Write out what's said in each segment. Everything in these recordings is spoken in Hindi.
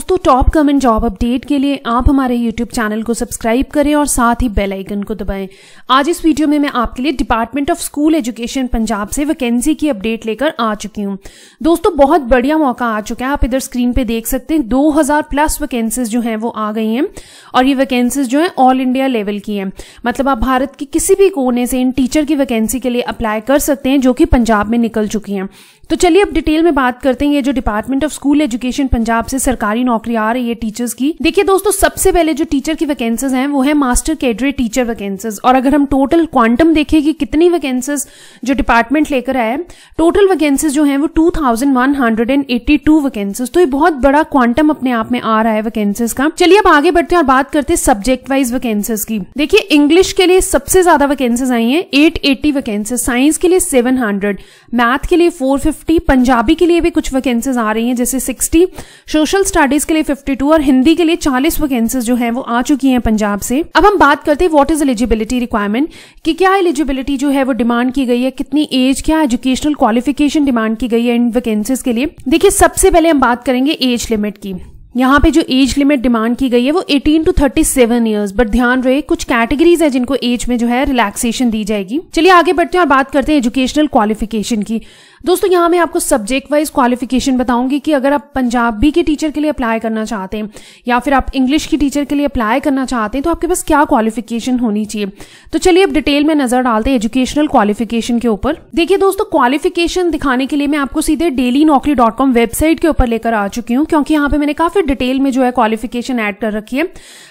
दोस्तों टॉप गवर्नमेंट जॉब अपडेट के लिए आप हमारे यूट्यूब चैनल को सब्सक्राइब करें और साथ ही बेल आइकन को दबाएं। आज इस वीडियो में मैं आपके लिए department of school education Punjab से वैकेंसी की अपडेट लेकर आ चुकी हूं। दोस्तों बहुत बढ़िया मौका आ चुका है, आप इधर स्क्रीन पे देख सकते हैं 2000 प्लस वैकेंसीज जो हैं वो आ गई हैं और ये वैकेंसीज जो है ऑल इंडिया लेवल की हैं। मतलब आप भारत के किसी भी कोने से इन टीचर की वैकेंसी के लिए अप्लाई कर सकते हैं जो कि पंजाब में निकल चुकी हैं। तो चलिए अब डिटेल में बात करते हैं ये जो department of school education Punjab से सरकारी नौकरी आ रही है टीचर्स की। देखिए दोस्तों सबसे पहले जो टीचर की वैकेंसीज हैं वो है मास्टर कैडरे टीचर वैकेंसीज। और अगर हम टोटल क्वांटम देखें कि कितनी वैकेंसीज जो डिपार्टमेंट लेकर आया है, टोटल वैकेंसीज जो है वो 2182 वैकेंसीज। तो ये बहुत बड़ा क्वांटम अपने आप में आ रहा है वैकेंसीज का। चलिए अब आगे बढ़ते हैं और बात करते हैं सब्जेक्ट वाइज वैकेंसीज की। देखिए इंग्लिश के लिए सबसे ज्यादा वैकेंसीज आई है 880 वैकेंसीज, साइंस के लिए 700, मैथ के लिए 450, पंजाबी के लिए भी कुछ वैकेंसीज आ रही हैं जैसे 60, सोशल स्टडीज के लिए 52 और हिंदी के लिए 40 वैकेंसीज जो है वो आ चुकी हैं पंजाब से। अब हम बात करते हैं व्हाट इज एलिजिबिलिटी रिक्वायरमेंट, कि क्या एलिजिबिलिटी जो है वो डिमांड की गई है, कितनी एज, क्या एजुकेशनल क्वालिफिकेशन डिमांड की गई है इन वैकेंसीज के लिए। देखिए सबसे पहले हम बात करेंगे एज लिमिट की। यहाँ पे जो एज लिमिट डिमांड की गई है वो 18 to 37 ईयर्स, बट ध्यान रहे कुछ कैटेगरीज है जिनको एज में जो है रिलैक्सेशन दी जाएगी। चलिए आगे बढ़ते हैं और बात करते हैं एजुकेशनल क्वालिफिकेशन की। दोस्तों यहाँ मैं आपको सब्जेक्ट वाइज क्वालिफिकेशन बताऊंगी कि अगर आप पंजाबी के टीचर के लिए अप्लाई करना चाहते हैं या फिर आप इंग्लिश की टीचर के लिए अप्लाई करना चाहते हैं तो आपके पास क्या क्वालिफिकेशन होनी चाहिए। तो चलिए अब डिटेल में नजर डालते हैं एजुकेशनल क्वालिफिकेशन के ऊपर। देखिए दोस्तों क्वालिफिकेशन दिखाने के लिए मैं आपको सीधे dailynokri.com वेबसाइट के ऊपर लेकर आ चुकी हूँ, क्योंकि यहाँ पे मैंने काफी डिटेल में जो है क्वालिफिकेशन ऐड कर रखी है।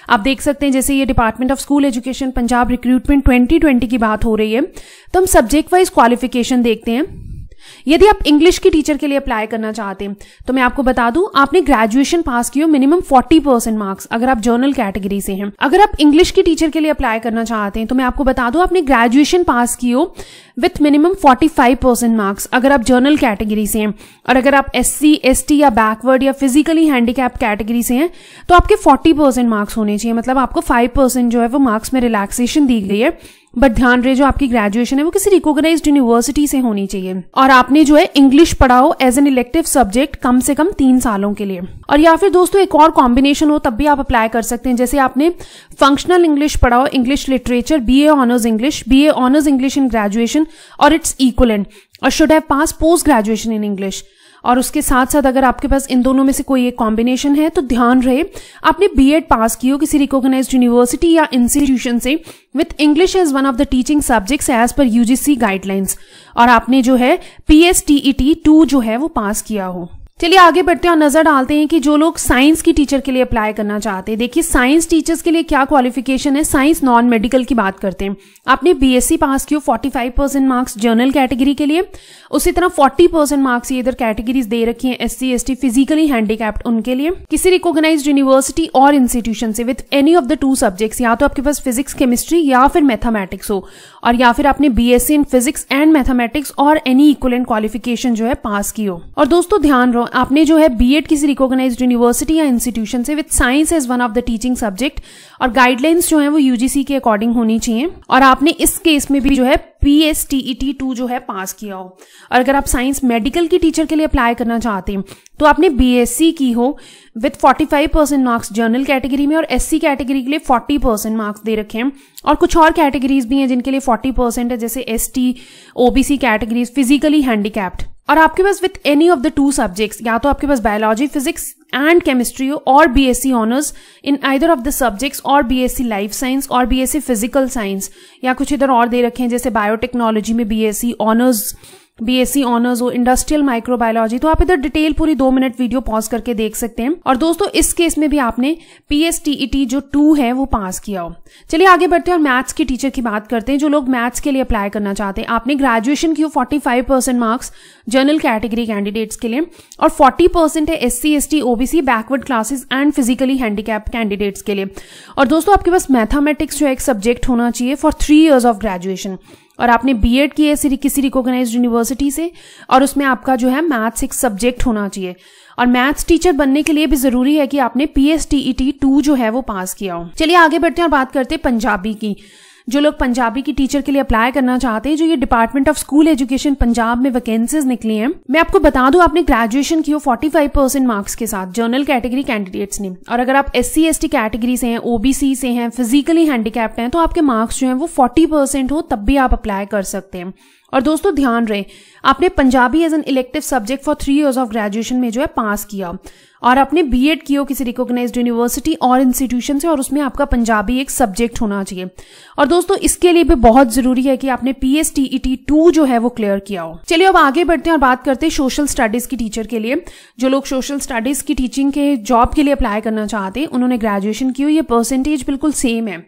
आप देख सकते हैं जैसे ये department of school education Punjab recruitment 2020 की बात हो रही है, तो हम सब्जेक्ट वाइज क्वालिफिकेशन देखते हैं। यदि आप इंग्लिश की टीचर के लिए अप्लाई करना चाहते हैं तो मैं आपको बता दूं आपने ग्रेजुएशन पास की हो, मिनिमम 40% मार्क्स अगर आप जर्नल कैटेगरी से हैं। अगर आप इंग्लिश की टीचर के लिए अप्लाई करना चाहते हैं तो मैं आपको बता दूं आपने ग्रेजुएशन पास की हो विथ मिनिमम 45% मार्क्स अगर आप जर्नल कैटेगरी से हैं। और अगर आप SC, ST या बैकवर्ड या फिजिकली हैंडीकैप कैटेगरी से हैं तो आपके 40% मार्क्स होने चाहिए। मतलब आपको 5% जो है वो मार्क्स में रिलैक्सेशन दी गई है, बट ध्यान रहे जो आपकी ग्रेजुएशन है वो किसी रिकॉग्नाइज्ड यूनिवर्सिटी से होनी चाहिए और आपने जो है इंग्लिश पढ़ा हो एज एन इलेक्टिव सब्जेक्ट कम से कम 3 सालों के लिए। और या फिर दोस्तों एक और कॉम्बिनेशन हो तब भी आप अप्लाई कर सकते हैं, जैसे आपने फंक्शनल इंग्लिश पढ़ा हो, English literature, BA honours English in graduation और इट्स इक्विवेलेंट और should have pass post graduation in English. और उसके साथ साथ अगर आपके पास इन दोनों में से कोई एक कॉम्बिनेशन है तो ध्यान रहे आपने B.Ed पास की हो किसी रिकॉग्नाइज्ड यूनिवर्सिटी या इंस्टीट्यूशन से with English as one of the teaching subjects as पर UGC गाइडलाइंस और आपने जो है PSTET 2 जो है वो पास किया हो। चलिए आगे बढ़ते हैं और नजर डालते हैं कि जो लोग साइंस की टीचर के लिए अप्लाई करना चाहते हैं। देखिए साइंस टीचर्स के लिए क्या क्वालिफिकेशन है। साइंस नॉन मेडिकल की बात करते हैं, आपने BSc पास की हो, 45% मार्क्स जर्नल कैटेगरी के लिए, उसी तरह 40% मार्क्स ये इधर कैटेगरीज दे रखी हैं SC, ST, फिजिकली हैंडीकैप्ड उनके लिए, किसी रिकॉग्नाइज्ड यूनिवर्सिटी और इंस्टीट्यूशन से with any of the 2 subjects, या तो आपके पास फिजिक्स केमिस्ट्री या फिर मैथमेटिक्स हो और या फिर आपने BSc in physics and mathematics और एनी इक्विवेलेंट क्वालिफिकेशन जो है पास की हो। और दोस्तों ध्यान रहो आपने जो है B.Ed किसी रिकॉग्नाइज्ड यूनिवर्सिटी या इंस्टीट्यूशन से with science as one of the teaching subject और गाइडलाइंस जो है वो UGC के अकॉर्डिंग होनी चाहिए और आपने इस केस में भी जो है PSTET 2 जो है पास किया हो। और अगर आप साइंस मेडिकल की टीचर के लिए अप्लाई करना चाहते हैं तो आपने BSc की हो विथ 45% मार्क्स जर्नल कैटेगरी में और SC कैटेगरी के लिए 40% मार्क्स दे रखे हैं और कुछ और कैटेगरीज भी हैं जिनके लिए 40% है जैसे ST, OBC categories, physically handicapped. और आपके पास with any of the 2 subjects, या तो आपके पास बायोलॉजी, फिजिक्स एंड केमिस्ट्री हो और BSc honours in either of the subjects और BSc लाइफ साइंस और BSc फिजिकल साइंस, या कुछ इधर और दे रखे हैं जैसे बायोटेक्नोलॉजी में BSc ऑनर्स हो, इंडस्ट्रियल माइक्रोबायोलॉजी। तो आप इधर डिटेल पूरी 2 मिनट वीडियो पॉज करके देख सकते हैं। और दोस्तों इस केस में भी आपने PSTET जो 2 है वो पास किया हो। चलिए आगे बढ़ते हैं और मैथ्स की टीचर की बात करते हैं। जो लोग मैथ्स के लिए अप्लाई करना चाहते हैं, आपने ग्रेजुएशन की हो, 45% मार्क्स जर्नल कैटेगरी कैंडिडेट्स के लिए और 40% है SC, ST, OBC, backward classes and physically handicapped candidates के लिए। और दोस्तों आपके पास मैथमेटिक्स जो एक सब्जेक्ट होना चाहिए फॉर 3 years ऑफ ग्रेजुएशन और आपने B.Ed की है किसी रिकॉग्नाइज्ड यूनिवर्सिटी से और उसमें आपका जो है मैथ्स एक सब्जेक्ट होना चाहिए। और मैथ्स टीचर बनने के लिए भी जरूरी है कि आपने PSTET 2 जो है वो पास किया हो। चलिए आगे बढ़ते हैं और बात करते हैं पंजाबी की। जो लोग पंजाबी की टीचर के लिए अप्लाई करना चाहते हैं, जो ये department of school education Punjab में वैकेंसीज निकली हैं, मैं आपको बता दूं आपने ग्रेजुएशन की हो 45% मार्क्स के साथ जनरल कैटेगरी कैंडिडेट्स ने, और अगर आप SC ST कैटेगरी से हैं, OBC से हैं, फिजिकली हैंडीकैप्ड हैं, तो आपके मार्क्स जो हैं वो 40% हो तब भी आप अप्लाई कर सकते हैं। और दोस्तों ध्यान रहे, आपने Punjabi as an elective subject for 3 years of graduation में जो है पास किया, और आपने BEd की हो किसी रिकॉग्नाइज्ड यूनिवर्सिटी और इंस्टीट्यूशन से, और उसमें आपका पंजाबी एक सब्जेक्ट होना चाहिए। और दोस्तों इसके लिए भी बहुत जरूरी है कि आपने PSTET 2 जो है वो क्लियर किया हो। चलिए अब आगे बढ़ते हैं और बात करते हैं सोशल स्टडीज की टीचर के लिए। जो लोग सोशल स्टडीज की टीचिंग के जॉब के लिए अप्लाई करना चाहते हैं, उन्होंने ग्रेजुएशन की हो, ये परसेंटेज बिल्कुल सेम है।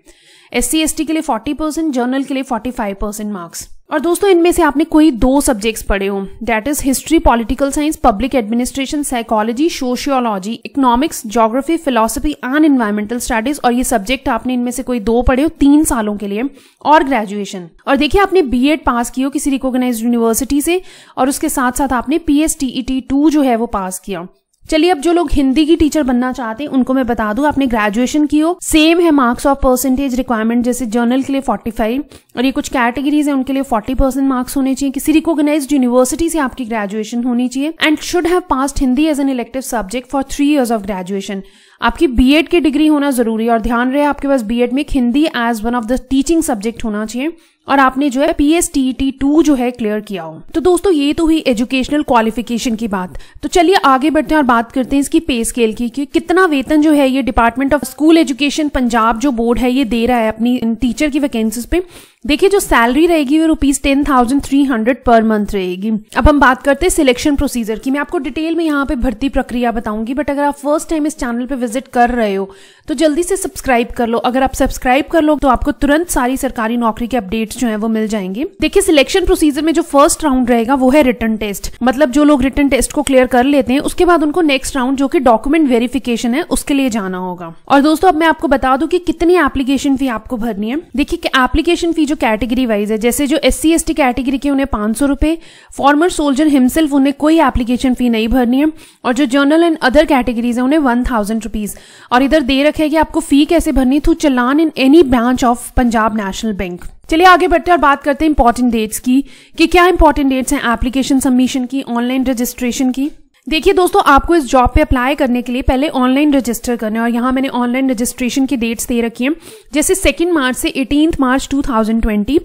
SC ST के लिए 40%, जर्नल के लिए 45% मार्क्स। और दोस्तों इनमें से आपने कोई 2 सब्जेक्ट्स पढ़े हो, that is history, political science, public administration, psychology, sociology, economics, geography, philosophy and environmental studies, और ये सब्जेक्ट आपने इनमें से कोई 2 पढ़े हो 3 सालों के लिए, और ग्रेजुएशन। और देखिए आपने BEd पास की हो किसी रिकॉग्नाइज्ड यूनिवर्सिटी से, और उसके साथ साथ आपने PSTET 2 जो है वो पास किया। चलिए अब जो लोग हिंदी की टीचर बनना चाहते हैं उनको मैं बता दूं, आपने ग्रेजुएशन की हो, सेम है मार्क्स ऑफ परसेंटेज रिक्वायरमेंट, जैसे जर्नल के लिए 45, और ये कुछ कैटेगरीज है उनके लिए 40% मार्क्स होने चाहिए। किसी रिकॉग्नाइज्ड यूनिवर्सिटी से आपकी ग्रेजुएशन होनी चाहिए, and should have passed Hindi as an elective subject for 3 years of graduation. आपकी BEd की डिग्री होना जरूरी है, और ध्यान रहे आपके पास BEd में Hindi as one of the teaching subject होना चाहिए, और आपने जो है PSTET 2 जो है क्लियर किया हो। तो दोस्तों ये तो हुई एजुकेशनल क्वालिफिकेशन की बात। तो चलिए आगे बढ़ते हैं और बात करते हैं इसकी पे स्केल की, कि कितना वेतन जो है ये department of school education Punjab जो बोर्ड है ये दे रहा है अपनी टीचर की वैकेंसीज पे। देखिए जो सैलरी रहेगी वो ₹10,300 पर मंथ रहेगी। अब हम बात करते हैं सिलेक्शन प्रोसीजर की। मैं आपको डिटेल में यहाँ पे भर्ती प्रक्रिया बताऊंगी, बट अगर आप फर्स्ट टाइम इस चैनल पे विजिट कर रहे हो तो जल्दी से सब्सक्राइब कर लो। अगर आप सब्सक्राइब कर लो तो आपको तुरंत सारी सरकारी नौकरी के अपडेट्स जो है वो मिल जाएंगे। देखिए सिलेक्शन प्रोसीजर में जो फर्स्ट राउंड रहेगा वो है रिटन टेस्ट, मतलब जो लोग रिटन टेस्ट को क्लियर कर लेते हैं उसके बाद उनको नेक्स्ट राउंड जो कि डॉक्यूमेंट वेरिफिकेशन है उसके लिए जाना होगा। और दोस्तों अब मैं आपको बता दूं कि कितनी एप्लीकेशन फी आपको भरनी है। देखिए एप्लीकेशन फी जो कैटेगरी वाइज है, जैसे जो SC ST कैटेगरी के उन्हें 500 रुपए, फॉर्मर सोल्जर हिमसेल्फ उन्हें कोई एप्लीकेशन फी नहीं भरनी है, और जो जर्नल एंड अदर कैटेगरीज है उन्हें 1000 रुपीज। और इधर दे रखे है कि आपको फी कैसे भरनी, through challan in any branch of Punjab national bank. चलिए आगे बढ़ते हैं और बात करते हैं इंपॉर्टेंट डेट्स की, कि क्या इंपॉर्टेंट डेट्स हैं एप्लीकेशन सबमिशन की, ऑनलाइन रजिस्ट्रेशन की। देखिए दोस्तों आपको इस जॉब पे अप्लाई करने के लिए पहले ऑनलाइन रजिस्टर करना है, और यहाँ मैंने ऑनलाइन रजिस्ट्रेशन की डेट्स दे रखी हैं, जैसे 2 मार्च से 18 मार्च 2020।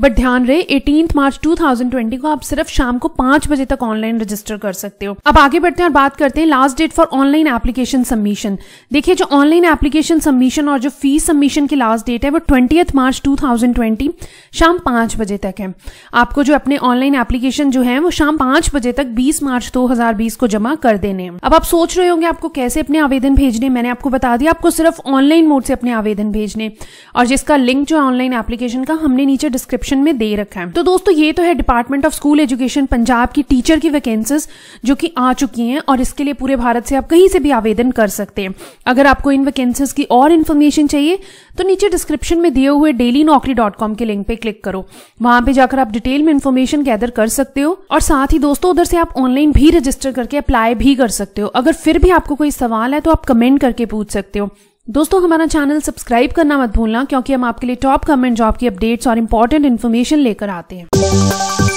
बट ध्यान रहे 18 मार्च 2020 को आप सिर्फ शाम को 5 बजे तक ऑनलाइन रजिस्टर कर सकते हो। अब आगे बढ़ते हैं और बात करते हैं last date for online application submission. देखिए जो ऑनलाइन एप्लीकेशन सबमिशन और जो फीस सबमिशन की लास्ट डेट है वो 20 मार्च 2020 शाम 5 बजे तक है। आपको जो अपने ऑनलाइन एप्लीकेशन जो है वो शाम 5 बजे तक 20 मार्च 2020 को जमा कर देने हैं। अब आप सोच रहे होंगे आपको कैसे अपने आवेदन भेजने, मैंने आपको बता दिया, आपको सिर्फ ऑनलाइन मोड से अपने आवेदन भेजने, और जिसका लिंक जो ऑनलाइन एप्लीकेशन का हमने नीचे डिस्क्रिप्शन में दे रखा है। तो दोस्तों ये तो है department of school education Punjab की टीचर की वैकेंसीज जो कि आ चुकी हैं, और इसके लिए पूरे भारत से आप कहीं से भी आवेदन कर सकते हैं। अगर आपको इन वैकेंसीज की और इन्फॉर्मेशन चाहिए तो नीचे डिस्क्रिप्शन में दिए हुए dailynaukri.com के लिंक पे क्लिक करो, वहां पे जाकर आप डिटेल में इन्फॉर्मेशन गैदर कर सकते हो, और साथ ही दोस्तों उधर से आप ऑनलाइन भी रजिस्टर करके अप्लाई भी कर सकते हो। अगर फिर भी आपको कोई सवाल है तो आप कमेंट करके पूछ सकते हो। दोस्तों हमारा चैनल सब्सक्राइब करना मत भूलना, क्योंकि हम आपके लिए टॉप गवर्नमेंट जॉब की अपडेट्स और इंपॉर्टेंट इन्फॉर्मेशन लेकर आते हैं।